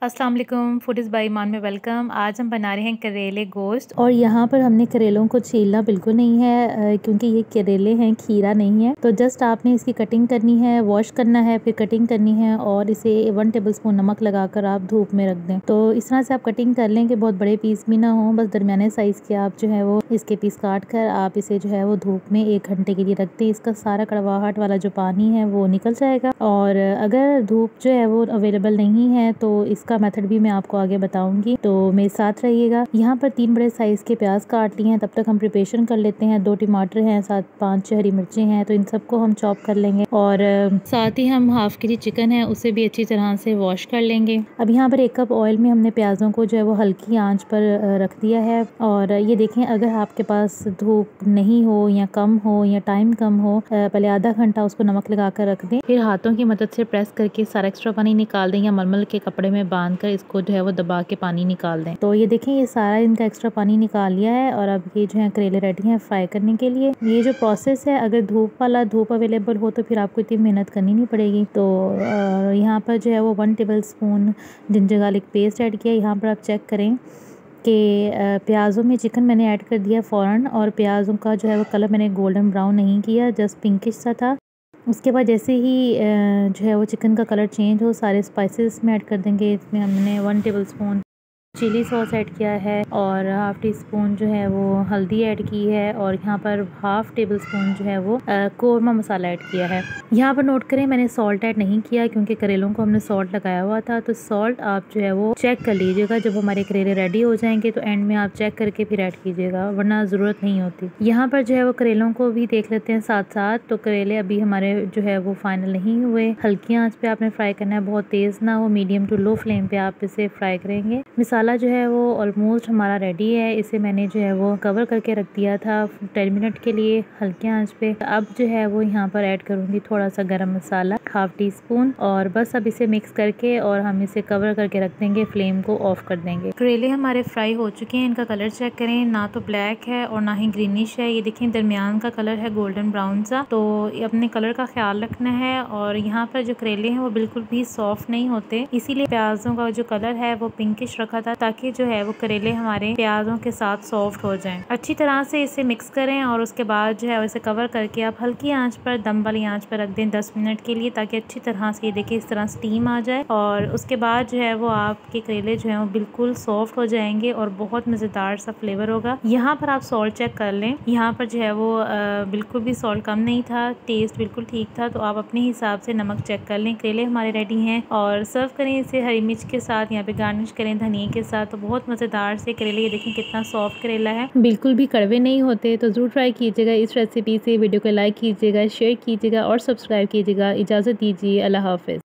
अस्सलाम वालेकुम, food is by ईमान में वेलकम। आज हम बना रहे हैं करेले गोश्त और यहाँ पर हमने करेलों को छीलना बिल्कुल नहीं है क्योंकि ये करेले हैं, खीरा नहीं है। तो जस्ट आपने इसकी कटिंग करनी है, वॉश करना है, फिर कटिंग करनी है और इसे 1 टेबलस्पून नमक लगाकर आप धूप में रख दें। तो इस तरह से आप कटिंग कर लें कि बहुत बड़े पीस भी ना हो, बस दरमियाने साइज़ के आप जो है वो इसके पीस काट कर आप इसे जो है वो धूप में 1 घंटे के लिए रख दें। इसका सारा कड़वाहट वाला जो पानी है वो निकल जाएगा। और अगर धूप जो है वो अवेलेबल नहीं है तो इसका मेथड भी मैं आपको आगे बताऊंगी, तो मेरे साथ रहिएगा। यहाँ पर 3 बड़े साइज के प्याज काट लिए हैं, तब तक हम प्रिपरेशन कर लेते हैं। 2 टमाटर हैं, साथ 5 हरी मिर्चें हैं, तो इन सबको हम चॉप कर लेंगे। और साथ ही हम हाफ के जी चिकन है उसे भी अच्छी तरह से वॉश कर लेंगे। अब यहाँ पर 1 कप ऑयल में हमने प्याजों को जो है वो हल्की आंच पर रख दिया है। और ये देखें, अगर आपके पास धूप नहीं हो या कम हो या टाइम कम हो, पहले आधा घंटा उसको नमक लगा कर रख दें, फिर हाथों की मदद से प्रेस करके सारा एक्स्ट्रा पानी निकाल दें या मलमल के कपड़े में बांध कर इसको जो है वो दबा के पानी निकाल दें। तो ये देखें, ये सारा इनका एक्स्ट्रा पानी निकाल लिया है और अब ये जो है करेले रेडी हैं फ्राई करने के लिए। ये जो प्रोसेस है, अगर धूप अवेलेबल हो तो फिर आपको इतनी मेहनत करनी नहीं पड़ेगी। तो यहाँ पर जो है वो 1 tablespoon ginger garlic paste add किया। यहाँ पर आप चेक करें कि प्याज़ों में चिकन मैंने ऐड कर दिया फ़ौरन, और प्याज़ों का जो है वो कलर मैंने गोल्डन ब्राउन नहीं किया, जस्ट पिंकिश सा था। उसके बाद जैसे ही जो है वो चिकन का कलर चेंज हो, सारे स्पाइसेस में ऐड कर देंगे। इसमें हमने 1 टेबलस्पून चिली सॉस ऐड किया है और हाफ टी स्पून जो है वो हल्दी ऐड की है, और यहाँ पर हाफ टेबल स्पून जो है वो कोरमा मसाला ऐड किया है। यहाँ पर नोट करें, मैंने सॉल्ट ऐड नहीं किया क्योंकि करेलों को हमने सॉल्ट लगाया हुआ था। तो सॉल्ट आप जो है वो चेक कर लीजिएगा, जब हमारे करेले रेडी हो जाएंगे तो एंड में आप चेक करके फिर ऐड कीजिएगा, वरना ज़रूरत नहीं होती। यहाँ पर जो है वो करेलों को भी देख लेते हैं साथ साथ। तो करेले अभी हमारे जो है वो फाइनल नहीं हुए। हल्की आँच पे आपने फ्राई करना है, बहुत तेज़ ना हो, मीडियम टू लो फ्लेम पे आप इसे फ्राई करेंगे। मसाला जो है वो ऑलमोस्ट हमारा रेडी है। इसे मैंने जो है वो कवर करके रख दिया था 10 मिनट के लिए हल्के आंच पे। अब जो है वो यहाँ पर ऐड करूँगी थोड़ा सा गरम मसाला, हाफ टी स्पून, और बस अब इसे मिक्स करके और हम इसे कवर करके रख देंगे, फ्लेम को ऑफ कर देंगे। करेले हमारे फ्राई हो चुके हैं। इनका कलर चेक करें, ना तो ब्लैक है और ना ही ग्रीनिश है। ये देखें, दरमियान का कलर है, गोल्डन ब्राउन सा। तो अपने कलर का ख्याल रखना है। और यहाँ पर जो करेले हैं वो बिल्कुल भी सॉफ्ट नहीं होते, इसीलिए प्याजों का जो कलर है वो पिंकिश रखा था, ताकि जो है वो करेले हमारे प्याजों के साथ सॉफ्ट हो जाएं। अच्छी तरह से इसे मिक्स करें और उसके बाद जो है इसे कवर करके आप हल्की आंच पर, दम वाली आंच पर रख दें 10 मिनट के लिए, ताकि अच्छी तरह से ये देखिए इस तरह स्टीम आ जाए। और उसके बाद जो है वो आपके करेले जो है वो बिल्कुल सॉफ्ट हो जाएंगे और बहुत मज़ेदार सा फ्लेवर होगा। यहाँ पर आप सॉल्ट चेक कर लें, यहाँ पर जो है वो बिल्कुल भी सॉल्ट कम नहीं था, टेस्ट बिल्कुल ठीक था। तो आप अपने हिसाब से नमक चेक कर लें। करेले हमारे रेडी हैं और सर्व करें इसे हरी मिर्च के साथ, यहाँ पे गार्निश करें धनिया के साथ। तो बहुत मज़ेदार से करेले, ये देखें कितना सॉफ्ट करेला है, बिल्कुल भी कड़वे नहीं होते। तो ज़रूर ट्राई कीजिएगा इस रेसिपी से। वीडियो को लाइक कीजिएगा, शेयर कीजिएगा और सब्सक्राइब कीजिएगा। इजाज़त दीजिए, अल्लाह हाफ़िज़।